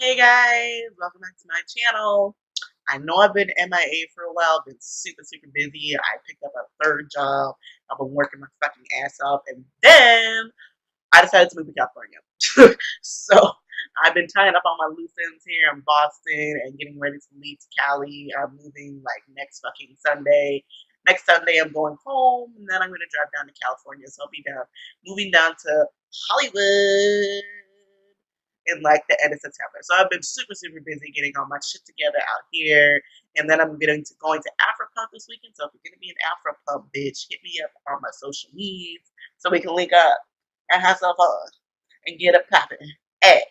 Hey guys, welcome back to my channel. I know I've been MIA for a while, been super busy. I picked up a third job. I've been working my fucking ass off, and then I decided to move to California. So I've been tying up all my loose ends here in Boston and getting ready to leave to Cali. I'm moving like next fucking Sunday. Next Sunday I'm going home, and then I'm gonna drive down to California. So I'll be moving down to Hollywood in like the end of September. So I've been super busy getting all my shit together out here. And then I'm going to Afropunk this weekend. So if you're gonna be an Afropunk bitch, hit me up on my social medias so we can link up and have some fun and get it popping. Hey.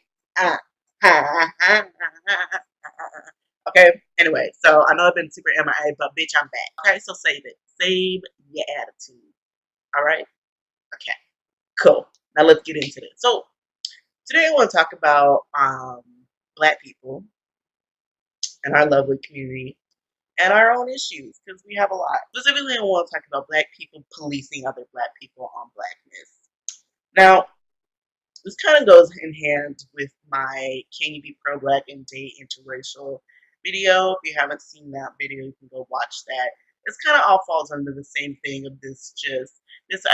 Okay, anyway, so I know I've been super MIA, but bitch, I'm back. Okay, so save it. Save your attitude. Alright? Okay, cool. Now let's get into this. So today I want to talk about Black people and our lovely community and our own issues because we have a lot. Specifically, I want to talk about Black people policing other Black people on Blackness. Now, this kind of goes in hand with my Can You Be Pro-Black and Date Interracial video. If you haven't seen that video, you can go watch that. It's kind of all falls under the same thing of this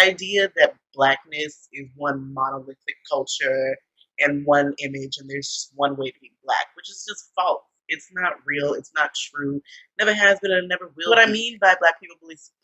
idea that Blackness is one monolithic culture and one image, and there's just one way to be Black, which is just false. It's not real. It's not true. Never has been and never will. What I mean by Black people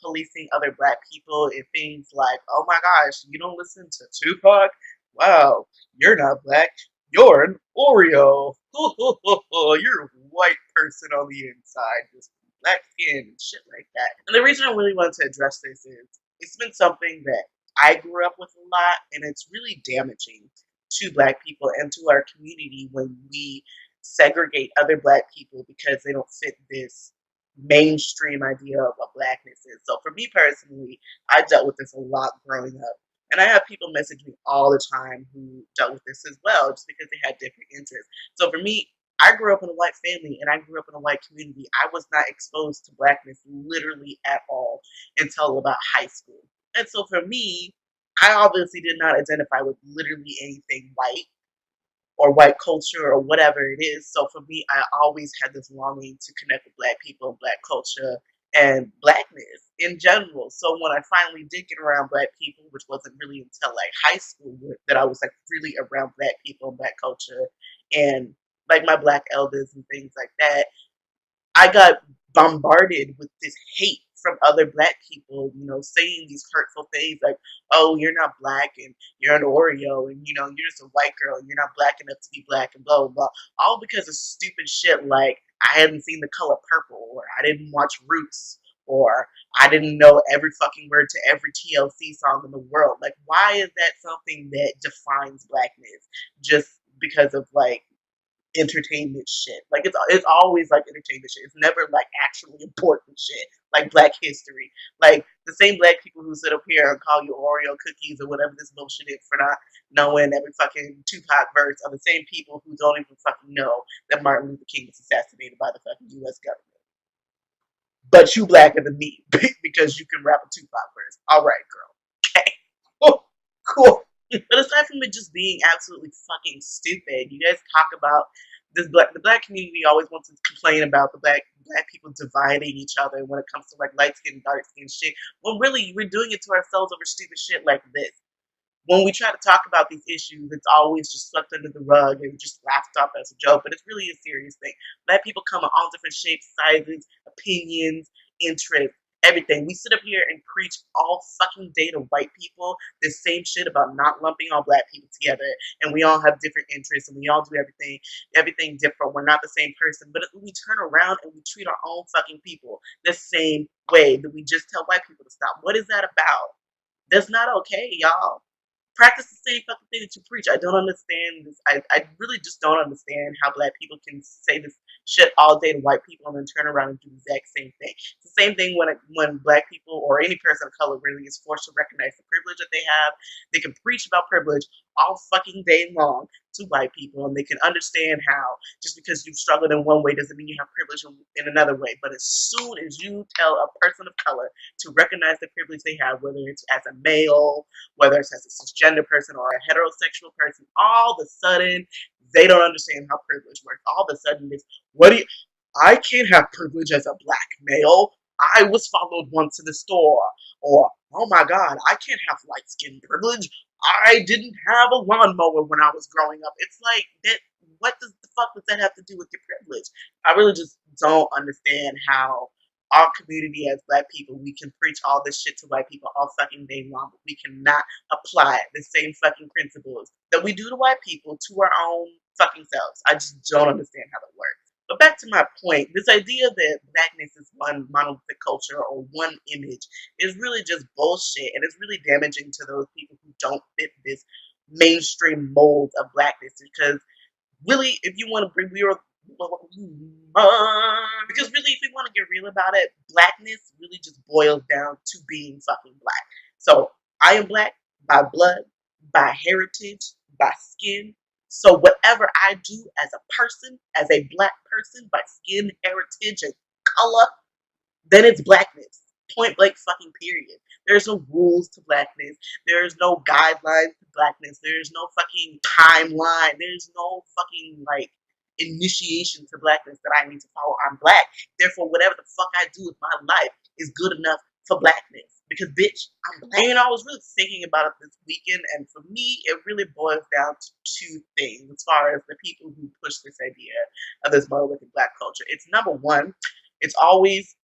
policing other Black people is things like, oh my gosh, you don't listen to Tupac? Wow, you're not Black. You're an Oreo. You're a white person on the inside, just black skin and shit like that. And the reason I really wanted to address this is it's been something that I grew up with a lot, and it's really damaging to Black people and to our community when we segregate other Black people because they don't fit this mainstream idea of what Blackness is. So for me personally, I dealt with this a lot growing up. And I have people message me all the time who dealt with this as well, just because they had different interests. So for me, I grew up in a white family and I grew up in a white community. I was not exposed to Blackness literally at all until about high school. And so for me, I obviously did not identify with literally anything white or white culture or whatever it is. So for me, I always had this longing to connect with Black people and Black culture and Blackness in general. So when I finally did get around Black people, which wasn't really until like high school that I was like really around Black people and Black culture and like my Black elders and things like that, I got bombarded with this hate from other Black people, saying these hurtful things like, oh, you're not Black and you're an Oreo and, you're just a white girl and you're not Black enough to be Black and blah, blah, blah. All because of stupid shit like I hadn't seen The Color Purple or I didn't watch Roots or I didn't know every fucking word to every TLC song in the world. Like, why is that something that defines Blackness just because of like entertainment shit? Like it's always like entertainment shit. It's never like actually important shit like Black history. Like the same Black people who sit up here and call you Oreo cookies or whatever this bullshit is for not knowing every fucking Tupac verse are the same people who don't even fucking know that Martin Luther King was assassinated by the fucking US government. But you blacker than me because you can rap a Tupac verse. Alright, girl. Okay. Oh, cool. But aside from it just being absolutely fucking stupid, you guys talk about the black community always wants to complain about the black people dividing each other when it comes to like light skin, dark skin shit. Well, really, we're doing it to ourselves over stupid shit like this. When we try to talk about these issues, it's always just swept under the rug and just laughed off as a joke. But it's really a serious thing. Black people come in all different shapes, sizes, opinions, interests, everything. We sit up here and preach all fucking day to white people the same shit about not lumping all Black people together. And we all have different interests and we all do everything different. We're not the same person. But we turn around and we treat our own fucking people the same way that we just tell white people to stop. What is that about? That's not okay, y'all. Practice the same fucking thing that you preach. I don't understand this. I really just don't understand how Black people can say this shit all day to white people and then turn around and do the exact same thing. It's the same thing when Black people or any person of color really is forced to recognize the privilege that they have. They can preach about privilege all fucking day long to white people, and they can understand how just because you've struggled in one way doesn't mean you have privilege in another way. But as soon as you tell a person of color to recognize the privilege they have, whether it's as a male, whether it's as a cisgender person or a heterosexual person, all of a sudden They don't understand how privilege works. All of a sudden, this, what do you, I can't have privilege as a black male. I was followed once to the store. Or, oh my God, I can't have light skin privilege. I didn't have a lawnmower when I was growing up. It's like, that. What does the fuck does that have to do with your privilege? I really just don't understand how our community as black people, we can preach all this shit to white people all fucking day long, but we cannot apply the same fucking principles that we do to white people to our own fucking selves. I just don't understand how that works. But back to my point, this idea that blackness is one monolithic culture or one image is really just bullshit, and it's really damaging to those people who don't fit this mainstream mold of blackness. Because really, if you want to bring real, because really, if you want to get real about it, blackness really just boils down to being fucking black. So I am black by blood, by heritage, by skin. So whatever I do as a person, as a black person, by skin, heritage, and color, then it's blackness. Point blank fucking period. There's no rules to blackness. There's no guidelines to blackness. There's no fucking timeline. There's no fucking like initiation to blackness that I need to follow. I'm black. Therefore, whatever the fuck I do with my life is good enough for blackness. Because bitch, I'm black. And you know, I was really thinking about it this weekend, and for me, it really boils down to two things as far as the people who push this idea of this monolithic black culture. It's number one, it's always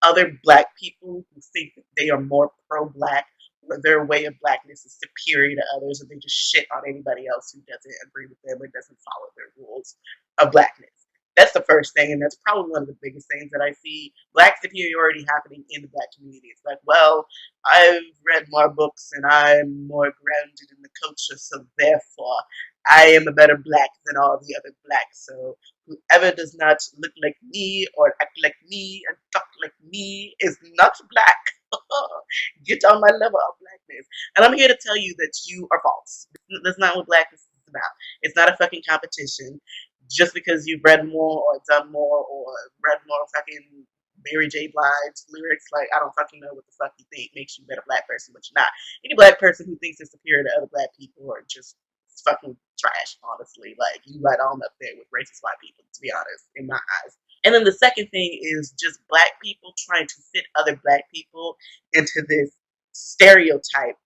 other black people who think that they are more pro-black or their way of blackness is superior to others, and they just shit on anybody else who doesn't agree with them or doesn't follow their rules of blackness. That's the first thing, and that's probably one of the biggest things that I see black superiority happening in the black community. It's like, well, I've read more books and I'm more grounded in the culture, so therefore I am a better black than all the other blacks. So whoever does not look like me or act like me and talk like me is not black. Get on my level of blackness. And I'm here to tell you that you are false. That's not what blackness is about. It's not a fucking competition. Just because you've read more or done more or read more fucking Mary J. Blige's lyrics, like, I don't fucking know what the fuck you think makes you a better black person, but you're not. Any black person who thinks they're superior to other black people are just fucking trash, honestly. Like, you right on up there with racist white people, to be honest, in my eyes. And then the second thing is just black people trying to fit other black people into this stereotype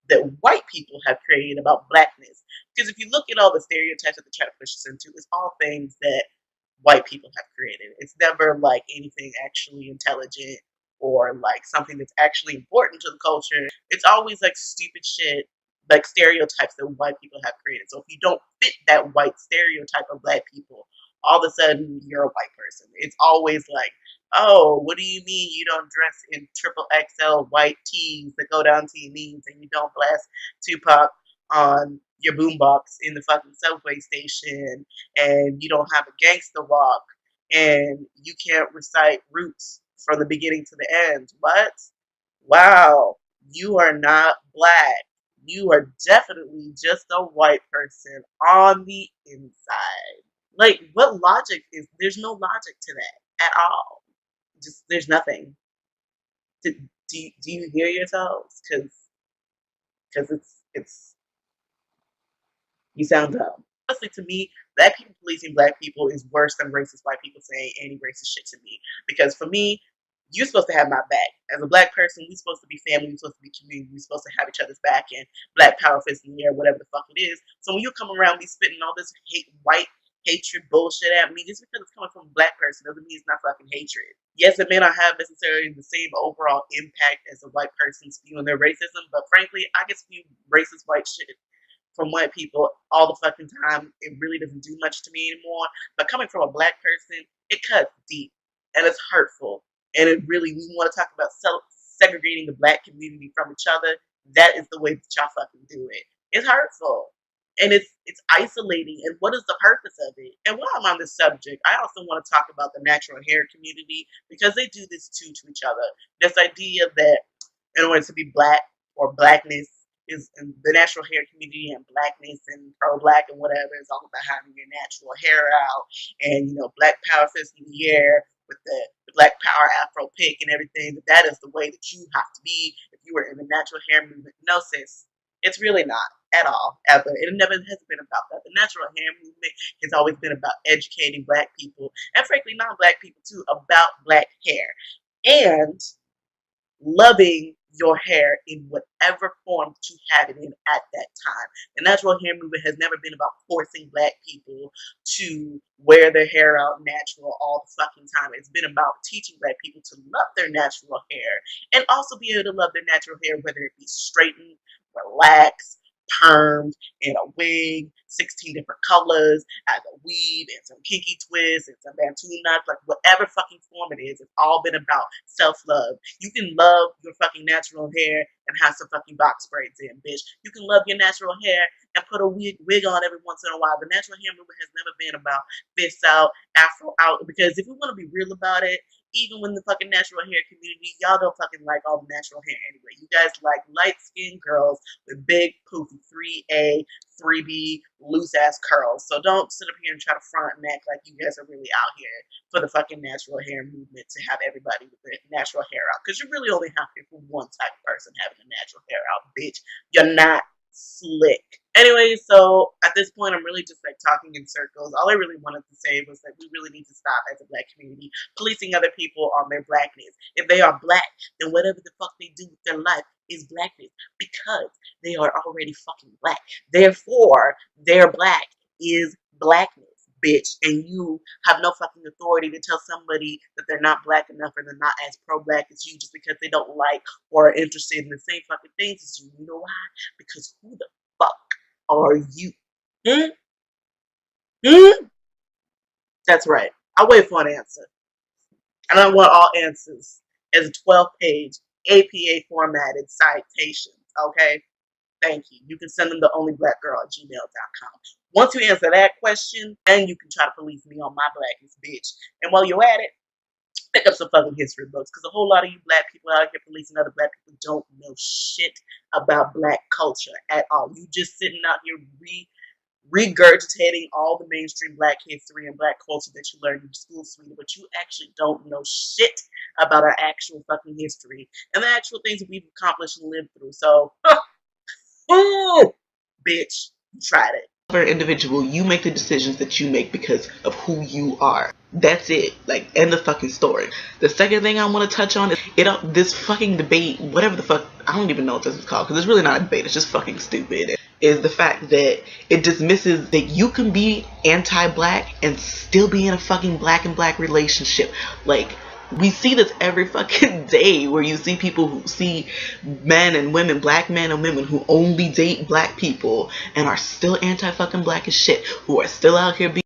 that white people have created about blackness. Because if you look at all the stereotypes that they try to push us into, it's all things that white people have created. It's never like anything actually intelligent or like something that's actually important to the culture. It's always like stupid shit, like stereotypes that white people have created. So if you don't fit that white stereotype of black people, all of a sudden you're a white person. It's always like, oh, what do you mean you don't dress in triple XL white tees that go down to your knees and you don't blast Tupac on your boombox in the fucking subway station and you don't have a gangster walk and you can't recite roots from the beginning to the end? What? Wow, you are not black. You are definitely just a white person on the inside. Like, what logic is, there's no logic to that at all. Just, there's nothing. Do you hear yourselves? Because it's, you sound dumb. Honestly, to me, black people policing black people is worse than racist white people saying any racist shit to me. Because for me, you're supposed to have my back. As a black person, we're supposed to be family, we're supposed to be community, we're supposed to have each other's back, and black power fist in the air, whatever the fuck it is. So when you come around me spitting all this white hatred bullshit at me, just because it's coming from a black person doesn't mean it's not fucking hatred. Yes, it may not have necessarily the same overall impact as a white person spewing their racism, but frankly, I can spew racist white shit from white people all the fucking time. It really doesn't do much to me anymore. But coming from a black person, it cuts deep and it's hurtful. And it really, we want to talk about segregating the black community from each other. That is the way that y'all fucking do it. It's hurtful. And it's isolating. And what is the purpose of it? And while I'm on this subject, I also want to talk about the natural hair community because they do this too to each other. This idea that in order to be black or blackness is in the natural hair community, and blackness and pro-black and whatever is all about having your natural hair out and, you know, black power fist in the air with the black power afro pick and everything. That is the way that you have to be if you were in the natural hair movement. No, sis, it's really not at all, ever. It never has been about that. The natural hair movement has always been about educating Black people, and frankly non-Black people too, about Black hair. And loving your hair in whatever form you have it in at that time. The natural hair movement has never been about forcing Black people to wear their hair out natural all the fucking time. It's been about teaching Black people to love their natural hair and also be able to love their natural hair, whether it be straightened, relaxed, permed, in a wig, 16 different colors, as a weave, and some kinky twists, and some bantu knots, like whatever fucking form it is, it's all been about self-love. You can love your fucking natural hair and have some fucking box braids in, bitch. You can love your natural hair and put a wig on every once in a while. The natural hair movement has never been about fists out, afro out, because if we want to be real about it, even when the fucking natural hair community, y'all don't fucking like all the natural hair anyway. You guys like light-skinned girls with big, poofy 3A, 3B, loose-ass curls. So don't sit up here and try to front and act like you guys are really out here for the fucking natural hair movement to have everybody with their natural hair out. Because you really only have here for one type of person having the natural hair out, bitch. You're not slick. Anyway, so at this point, I'm really just like talking in circles. All I really wanted to say was that we really need to stop as a Black community policing other people on their Blackness. If they are Black, then whatever the fuck they do with their life is Blackness, because they are already fucking Black. Therefore, their Black is Blackness, bitch. And you have no fucking authority to tell somebody that they're not Black enough or they're not as pro-Black as you just because they don't like or are interested in the same fucking things as you. You know why? Because who the fuck are you? Hmm? Hmm? That's right. I'll wait for an answer. And I want all answers as a 12-page APA formatted citations, okay? Thank you. You can send them to onlyblackgirl@gmail.com. Once you answer that question, then you can try to police me on my Blackness, bitch. And while you're at it, pick up some fucking history books, because a whole lot of you Black people out here policing other Black people don't know shit about Black culture at all. You just sitting out here regurgitating all the mainstream Black history and Black culture that you learned in school, sweetie, but you actually don't know shit about our actual fucking history and the actual things that we've accomplished and lived through. So, bitch, you tried it. For an individual, you make the decisions that you make because of who you are. That's it. Like, end the fucking story. The second thing I want to touch on is this fucking debate, whatever the fuck, I don't even know what this is called, because it's really not a debate, it's just fucking stupid, is the fact that it dismisses that you can be anti-Black and still be in a fucking Black and Black relationship. Like, we see this every fucking day, where you see people who see men and women, Black men and women who only date Black people and are still anti-fucking Black as shit, who are still out here being